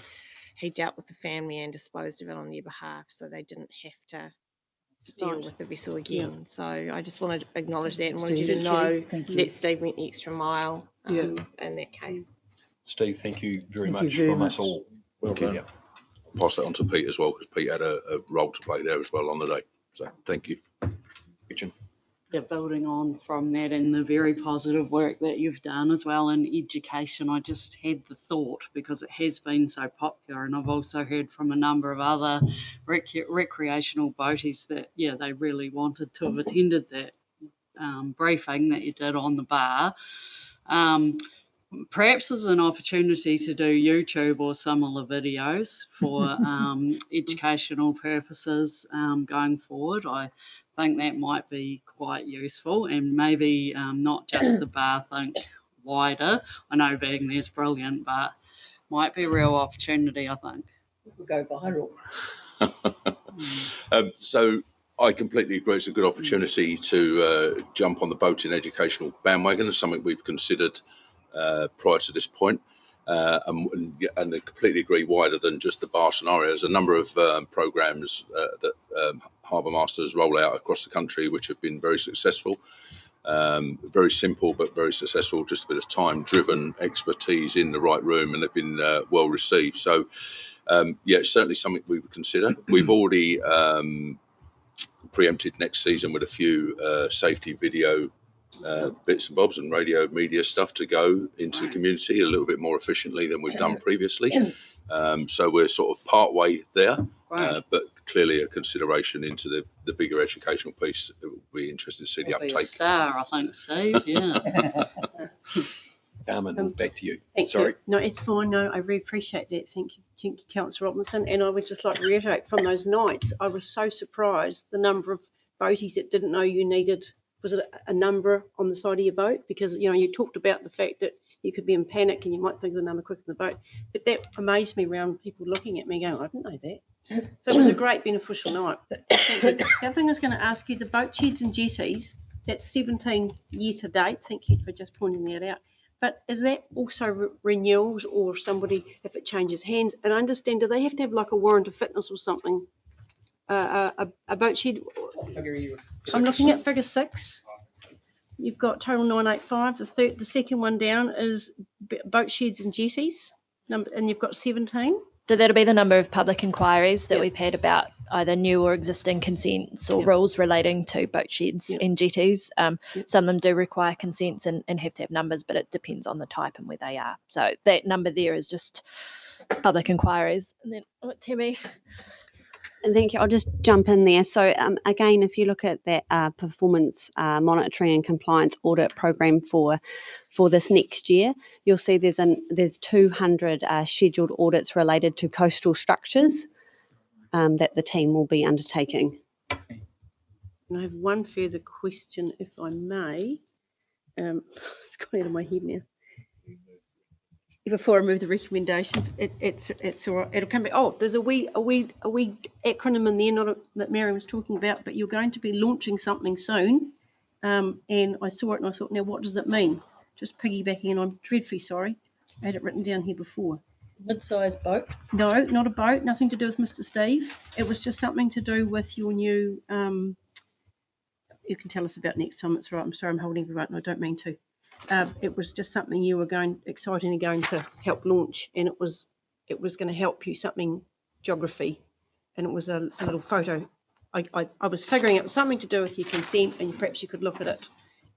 he dealt with the family and disposed of it on their behalf, so they didn't have to deal with the vessel again. So I just wanted to acknowledge that and wanted you to know that Steve went the extra mile in that case. Steve, thank you very much from us all. Well done. pass that on to Pete as well, because Pete had a role to play there as well on the day. So thank you. Richard. Yeah, building on from that and the very positive work that you've done as well in education, I just had the thought, because it has been so popular, and I've also heard from a number of other recreational boaties that, yeah, they really wanted to have attended that briefing that you did on the bar. Perhaps there's an opportunity to do YouTube or similar videos for educational purposes going forward. I think that might be quite useful, and maybe not just the bar, think wider. I know being there's brilliant, but might be a real opportunity, I think. We'll go viral. So I completely agree. It's a good opportunity to jump on the boating educational bandwagon. It's something we've considered prior to this point, and I completely agree, wider than just the bar scenario. There's a number of programs that Harbour Masters roll out across the country which have been very successful, very simple but very successful, just a bit of time-driven expertise in the right room, and they've been well received. So yeah, it's certainly something we would consider. We've already preempted next season with a few safety video bits and bobs and radio media stuff to go into the community a little bit more efficiently than we've done previously. So we're sort of part way there, but clearly a consideration into the bigger educational piece. It would be interesting to see the uptake. Be a star, I think, Steve. Yeah. Carmen, back to you. Sorry. You. No, it's fine. No, I really appreciate that. Thank you, Councillor Robinson. And I would just like to reiterate, from those nights, I was so surprised the number of boaties that didn't know you needed, was it a number on the side of your boat? Because, you know, you talked about the fact that you could be in panic and you might think of the number quicker than the boat. But that amazed me around people looking at me going, I didn't know that. So it was a great beneficial night. The other thing I was going to ask you, the boat sheds and jetties, that's 17 year to date. Thank you for just pointing that out. But is that also renewals, or somebody, if it changes hands? And I understand, do they have to have like a warrant of fitness or something? A boat shed? I'm looking at figure 6. You've got total 985. The second one down is boat sheds and jetties, and you've got 17. So that'll be the number of public inquiries that we've had about either new or existing consents or rules relating to boat sheds and jetties. Some of them do require consents and have to have numbers, but it depends on the type and where they are. So that number there is just public inquiries. And then, Tammy. And thank you. I'll just jump in there. So again, if you look at that performance monitoring and compliance audit program for this next year, you'll see there's 200 scheduled audits related to coastal structures that the team will be undertaking. And I have one further question, if I may. It's gone out of my head now. Before I move the recommendations, it's all right. It'll come back. Oh, there's a wee acronym in there, that Mary was talking about, but you're going to be launching something soon. And I saw it and I thought, now what does it mean? Just piggybacking, and I'm dreadfully sorry. I had it written down here before. Mid-sized boat? No, not a boat. Nothing to do with Mr. Steve. It was just something to do with your new. You can tell us about next time. It's all right. I'm sorry, I'm holding everyone. I don't mean to. It was just something you were excitingly going to help launch, and it was going to help you something geography, and it was a little photo. I was figuring it was something to do with your consent, and perhaps you could look at it,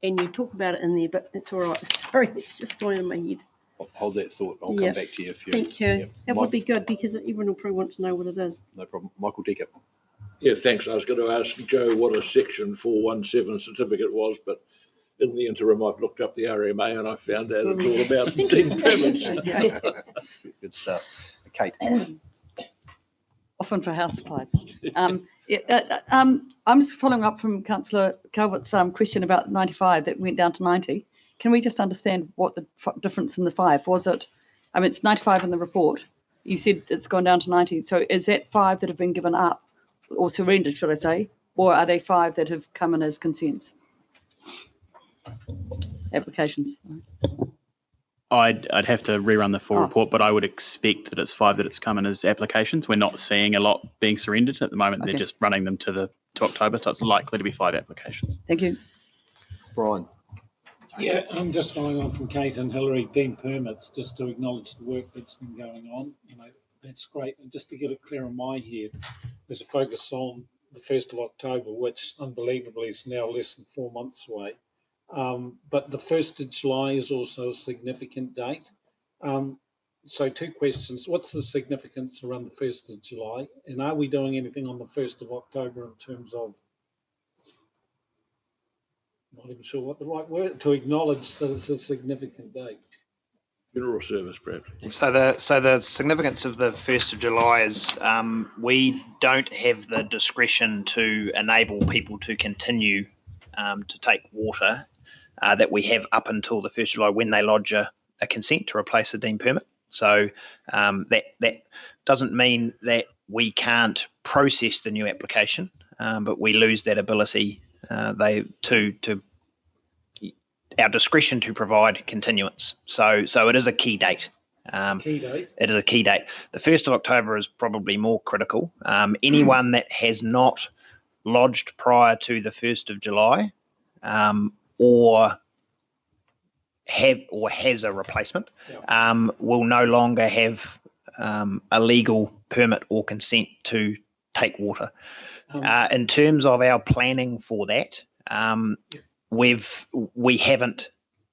and you talk about it in there, but it's all right. Sorry, it's just going in my head. Hold that thought. I'll come back to you if you. Thank you. It would be good, because everyone will probably want to know what it is. No problem. Michael Decker. Yeah, thanks. I was going to ask Joe what a section 417 certificate was, but in the interim, I've looked up the RMA and I found out it's all about team permits. Good stuff. Kate. Often for house supplies. I'm just following up from Councillor Calvert's question about 95 that went down to 90. Can we just understand what the difference in the 5 was? It, I mean, it's 95 in the report. You said it's gone down to 90. So is that 5 that have been given up or surrendered, should I say, or are they 5 that have come in as consents? Applications. I'd have to rerun the full report, but I would expect that it's 5 that it's come in as applications. We're not seeing a lot being surrendered at the moment. Okay. They're just running them to October, so it's likely to be 5 applications. Thank you. Brian. Yeah, I'm just following on from Kate and Hillary. Deemed permits, just to acknowledge the work that's been going on. You know, That's great. And just to get it clear in my head, there's a focus on the 1st of October, which unbelievably is now less than 4 months away. But the 1st of July is also a significant date. So 2 questions. What's the significance around the 1st of July? And are we doing anything on the 1st of October in terms of, not even sure what the right word, to acknowledge that it's a significant date? Funeral service, perhaps. So the significance of the 1st of July is we don't have the discretion to enable people to continue to take water that we have up until the 1st of July when they lodge a consent to replace a deemed permit. So that doesn't mean that we can't process the new application, but we lose that ability to our discretion to provide continuance. So it is a key date. Key date. It is a key date. The 1st of October is probably more critical. Anyone that has not lodged prior to the 1st of July or has a replacement will no longer have a legal permit or consent to take water. In terms of our planning for that, we haven't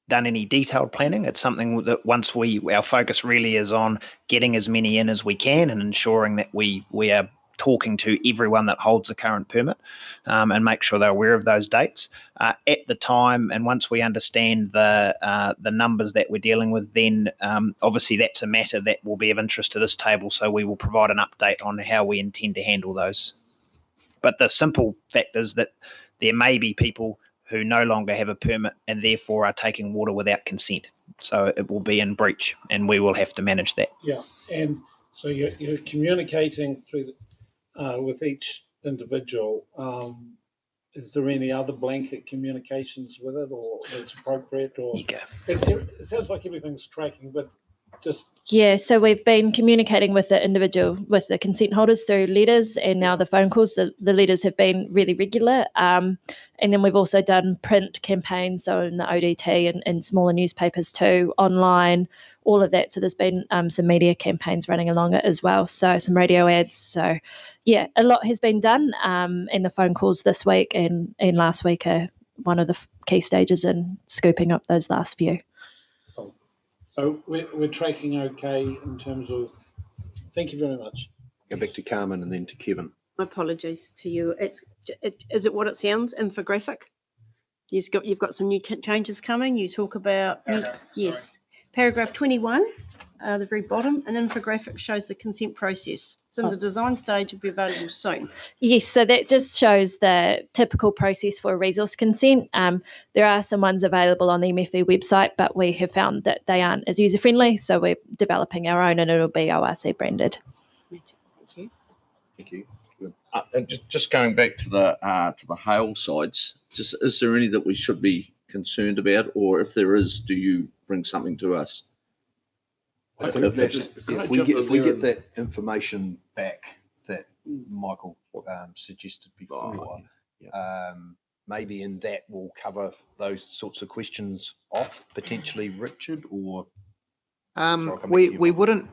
done any detailed planning. It's something that once our focus really is on getting as many in as we can and ensuring that we are talking to everyone that holds a current permit and make sure they're aware of those dates at the time. And once we understand the numbers that we're dealing with, then obviously that's a matter that will be of interest to this table. So we will provide an update on how we intend to handle those. But the simple fact is that there may be people who no longer have a permit and therefore are taking water without consent. So it will be in breach and we will have to manage that. Yeah, and so you're communicating through with each individual. Is there any other blanket communications with it or that's appropriate? Or it sounds like everything's tracking, but just... Yeah, so we've been communicating with the individual, with the consent holders through letters and now the phone calls. The letters have been really regular. And then we've also done print campaigns, so in the ODT and smaller newspapers too, online, all of that. So there's been some media campaigns running along it as well. So some radio ads. So yeah, a lot has been done. And the phone calls this week and last week are one of the key stages in scooping up those last few. So we're tracking okay in terms of, thank you very much. Go back to Carmen and then to Kevin. My apologies to you. Is it what it sounds, infographic? You've got some new changes coming. You talk about, yes, paragraph 21, the very bottom, an infographic shows the consent process. It's in the design stage, will be available soon. Yes, so that just shows the typical process for a resource consent. There are some ones available on the MFE website, but we have found that they aren't as user-friendly, so we're developing our own and it'll be ORC branded. Thank you. Thank you. And just going back to the hail sites, is there any that we should be concerned about, or if there is, do you bring something to us? I think if we get that information back that Michael suggested before, maybe in that we'll cover those sorts of questions off, potentially, Richard, or we wouldn't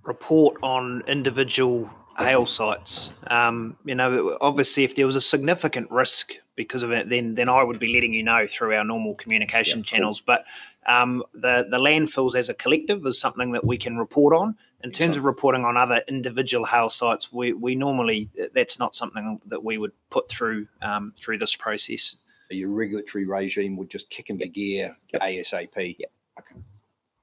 report on individual hail sites. Obviously if there was a significant risk because of it, then I would be letting you know through our normal communication channels. But the landfills as a collective is something that we can report on. In terms of reporting on other individual hail sites, we normally, that's not something that we would put through this process. Your regulatory regime would just kick into gear ASAP. Yep. Okay.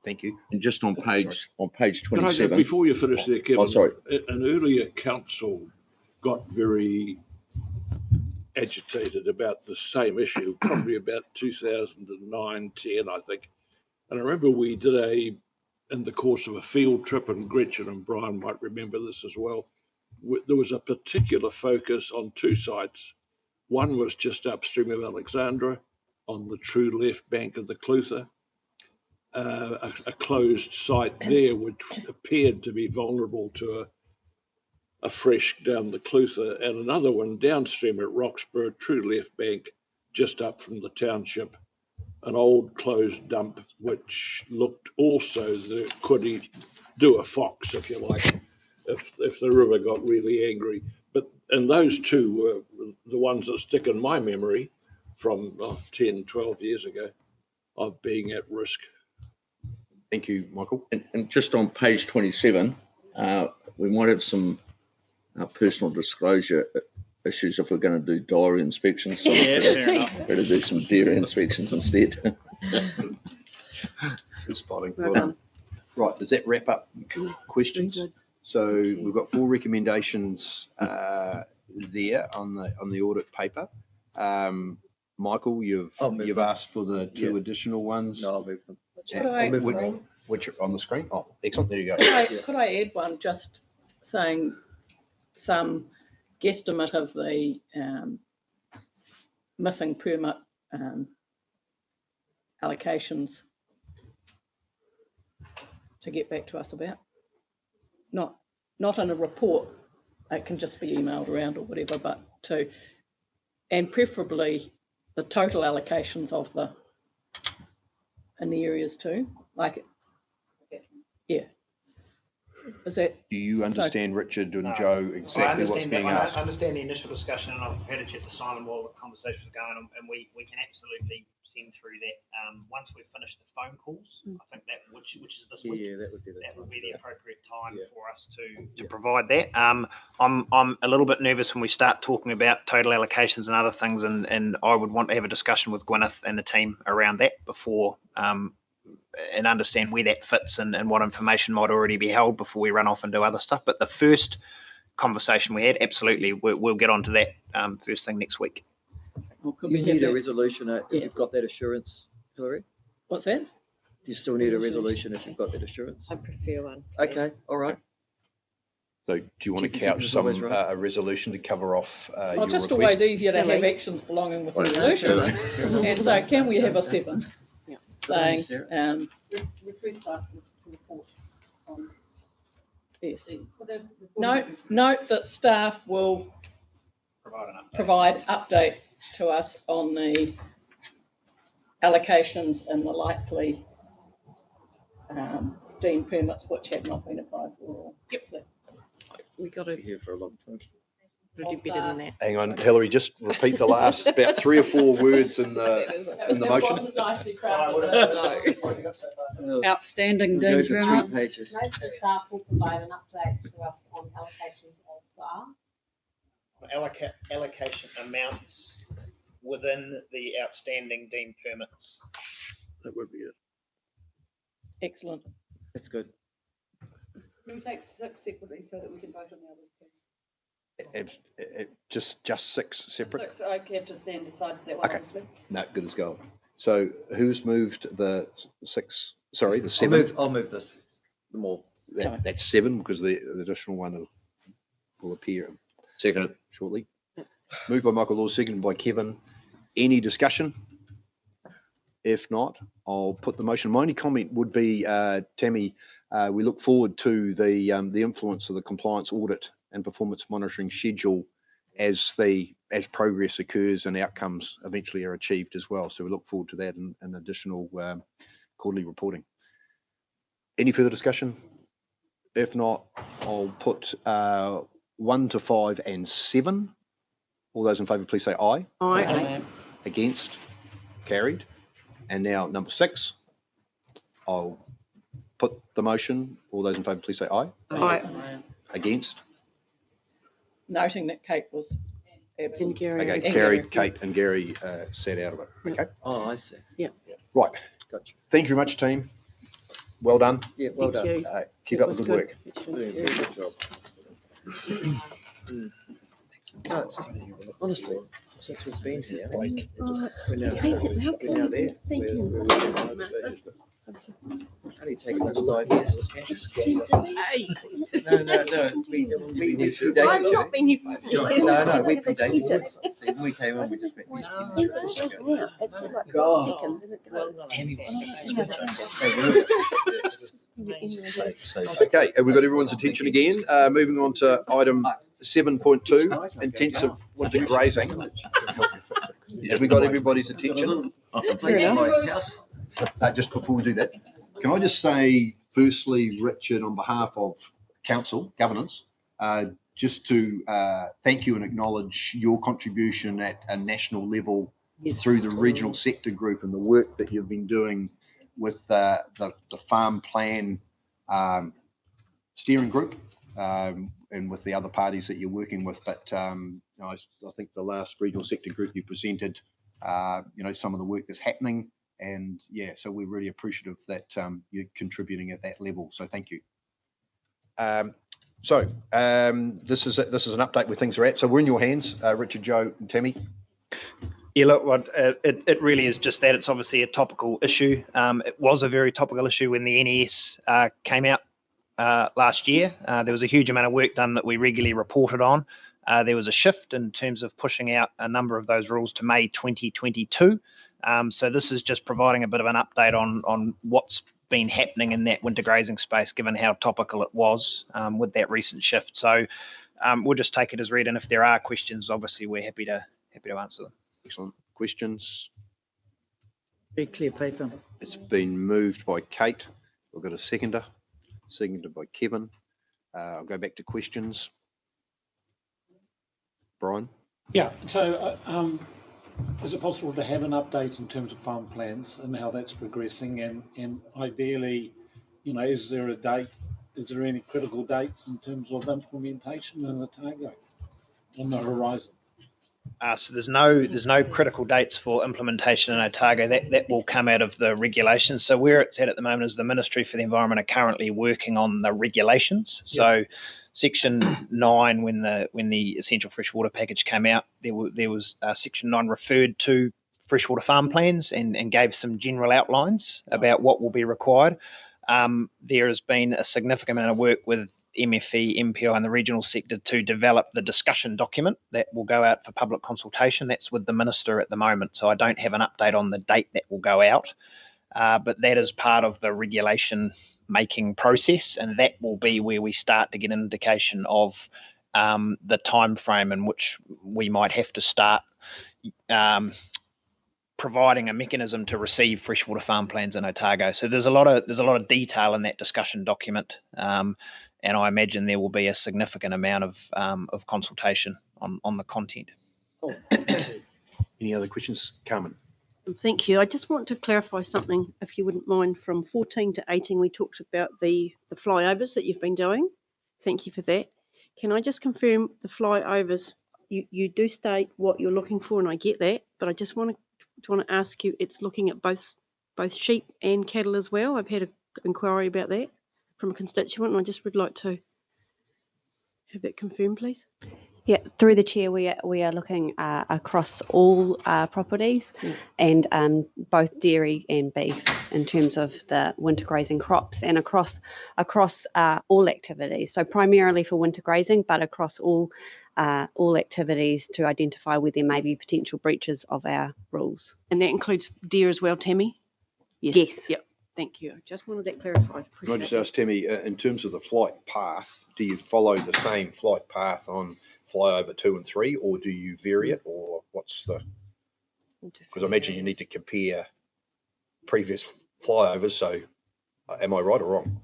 Thank you. And just on page 27. Can I, before you finish there, Kevin, sorry. An earlier council got very agitated about the same issue, probably about 2009-10, I think. And I remember we did in the course of a field trip, and Gretchen and Brian might remember this as well, there was a particular focus on 2 sites. One was just upstream of Alexandra on the true left bank of the Clutha. A closed site there which appeared to be vulnerable to a fresh down the Clutha, and another one downstream at Roxburgh, true left bank, just up from the township, an old closed dump which looked also that could do a fox, if you like. if the river got really angry. And those two were the ones that stick in my memory from 10, 12 years ago of being at risk. Thank you, Michael. And just on page 27, we might have some personal disclosure issues if we're going to do diary inspections. So Yeah, fair enough. Better do some dairy inspections instead. Good spotting. Well Well done. Right, does that wrap up questions? So we've got 4 recommendations there on the audit paper. Michael, you've asked for the 2 additional ones. No, I'll move them. Which are on the screen? Oh, excellent. There you go. Could I add one just saying some guesstimate of the missing permit allocations to get back to us about? Not in a report, it can just be emailed around or whatever, but and preferably the total allocations of in the areas too, like, yeah. Is that? Do you understand, Richard and Joe, exactly what's being asked? I understand the initial discussion, and I've had a chat to Simon while the conversation was going on, and we can absolutely send through that. Once we've finished the phone calls, I think that which is this week. Yeah, that would be the appropriate time for us to provide that. I'm a little bit nervous when we start talking about total allocations and other things, and I would want to have a discussion with Gwyneth and the team around that before and understand where that fits and what information might already be held before we run off and do other stuff. But the first conversation we had, absolutely, we'll get onto that first thing next week. Or could You we need have a that? resolution if you've got that assurance, Hillary? What's that? Do you still need a resolution if you've got that assurance? I prefer one. Okay, all right. So do you want to Chief couch some Executive always right. a resolution to cover off Well, your just request? always easier to have Silly. actions belonging with Right, resolutions. And so can we have a 7 saying, Sarah. request report on, yes. Note that staff will provide update to us on the allocations and the likely deemed permits which have not been applied for. Yep. We got to Be here for a long time. do better than that. Hang on, Hillary, just repeat the last about 3 or 4 words in the motion. It wasn't nicely crafted. Outstanding We'll go deemed to 3 permits. pages. Note that staff will provide an update to us on allocations of Allocation amounts within the outstanding deemed permits. That would be it. Excellent. That's good. Can we take 6 separately so that we can vote on the others, please? Just 6 separate? 6, I have to stand aside that one, Okay. obviously. No, good as gold. So who's moved the 6? Sorry, the 7. I'll move this. The more. That's 7 because the additional one will appear. Second. Shortly. Moved by Michael Law, seconded by Kevin. Any discussion? If not, I'll put the motion. My only comment would be, Tammy, we look forward to the influence of the compliance audit and performance monitoring schedule as progress occurs and outcomes eventually are achieved as well. So we look forward to that and additional quarterly reporting. Any further discussion? If not, I'll put 1 to 5 and 7. All those in favour, please say aye. Aye. Against? Carried. And now number 6. I'll put the motion. All those in favour, please say aye. Aye. Against? Noting that Kate was absent. Okay, And carried. Kate and Gary sat out of it. Okay. Oh, I see. Yeah. Right. Gotcha. Thank you very much, team. Well done. Yeah, well Thank done. you. Keep It up was the good work. Doing a very good job. No, it's, honestly, since we've been here, like, we're now there. Only taken us 5 years. No. We predated. I've not been here. No, we predated. See, when we came on, we just went. It's like God. seconds, isn't it? Okay, have we got everyone's attention again? Moving on to item 7.2, intensive winter grazing. Have we got everybody's attention? Just before we do that, can I just say, firstly, Richard, on behalf of council governance, just to thank you and acknowledge your contribution at a national level through the regional sector group and the work that you've been doing with the farm plan steering group and with the other parties that you're working with. But I think the last regional sector group you presented, some of the work that's happening, and yeah, so we're really appreciative that you're contributing at that level. So thank you. This is an update where things are at. So we're in your hands, Richard, Joe, and Tammy. Yeah, look, it really is just that. It's obviously a topical issue. It was a very topical issue when the NES came out last year. There was a huge amount of work done that we regularly reported on. There was a shift in terms of pushing out a number of those rules to May 2022. So this is just providing a bit of an update on what's been happening in that winter grazing space, given how topical it was with that recent shift. So we'll just take it as read, and if there are questions, obviously we're happy to answer them. Excellent. Questions? Very clear paper. It's been moved by Kate. We've got a seconded by Kevin. I'll go back to questions. Brian? Yeah, so is it possible to have an update in terms of farm plans and how that's progressing, and ideally, is there a date, is there any critical dates in terms of implementation in Otago on the horizon? So there's no critical dates for implementation in Otago. That will come out of the regulations. So where it's at the moment is the Ministry for the Environment are currently working on the regulations. So Section 9, when the Essential Freshwater Package came out, there was Section 9 referred to freshwater farm plans and gave some general outlines about what will be required. There has been a significant amount of work with MFE, MPI and the regional sector to develop the discussion document that will go out for public consultation. That's with the Minister at the moment, so I don't have an update on the date that will go out, but that is part of the regulation making process, and that will be where we start to get an indication of the time frame in which we might have to start providing a mechanism to receive freshwater farm plans in Otago. So there's a lot of detail in that discussion document, and I imagine there will be a significant amount of consultation on the content. Oh, any other questions, Carmen? Thank you. I just want to clarify something, if you wouldn't mind. From 14 to 18, we talked about the flyovers that you've been doing. Thank you for that. Can I just confirm the flyovers? You do state what you're looking for, and I get that, but I just want to ask you, it's looking at both sheep and cattle as well. I've had an inquiry about that from a constituent, and I just would like to have that confirmed, please. Yeah, through the chair, we are looking across all properties and both dairy and beef in terms of the winter grazing crops and across all activities. So primarily for winter grazing, but across all activities to identify where there may be potential breaches of our rules. And that includes deer as well, Tammy? Yes. Yep. Thank you. I just wanted that clarified. Can I just ask Tammy, in terms of the flight path, do you follow the same flight path on flyover 2 and 3, or do you vary it, or what's the? Because I imagine you need to compare previous flyovers. So, am I right or wrong?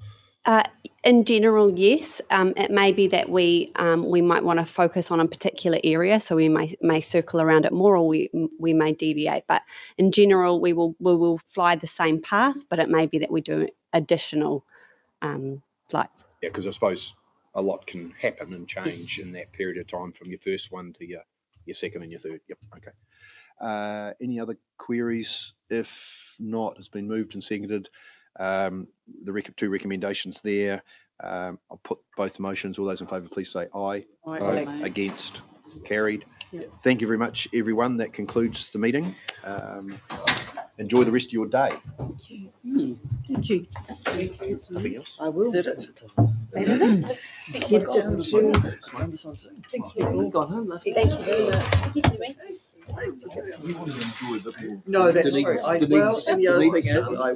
In general, yes. It may be that we might want to focus on a particular area, so we may circle around it more, or we may deviate. But in general, we will fly the same path, but it may be that we do additional flights. Yeah, because I suppose a lot can happen and change in that period of time from your first one to your second and your third. Yep. Okay. Any other queries? If not, it's been moved and seconded. The two recommendations there. I'll put both motions. All those in favour, please say aye. Aye. Aye. Against? Carried. Yep. Thank you very much, everyone. That concludes the meeting. Enjoy the rest of your day. Thank you. Thank you. Anything else? I will. Is that it? That is it. Get down to. Thanks, people. Gone home last night. Thank you very much. No, that's true. Well, and the other thing is,